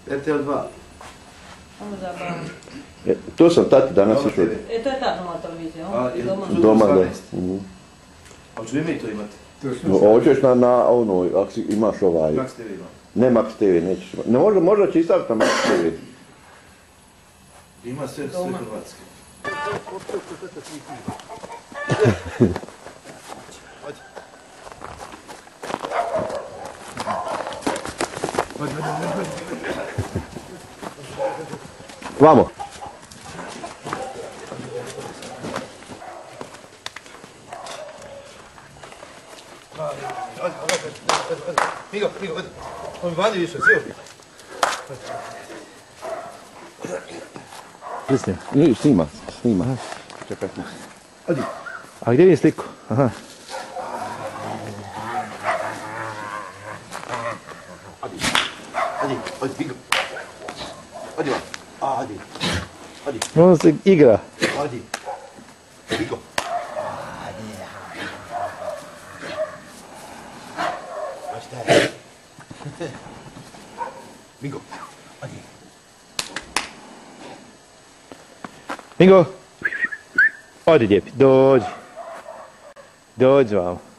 RTL 2. Samo zabavu. To sam tati danas išao. To je ta nova televizija, Doma, da. Hoću li mi to imati? Hoćeš na onoj, ako imaš ovaj... Max TV ima. Ne Max TV, nećeš. Ne, možda će i staviti na Max TV. Ima sve hrvatske. Vamo. Migo, on vadi više, sjeo. Snima. Čekaj. Odi. A gdje vidim sliku? Aha. Odi, Migo. Odi vam. Odi. On se igra. Odi. Migo. Migo. Odi. Mingo. Odi lijepi, dođi. Dođi vamo.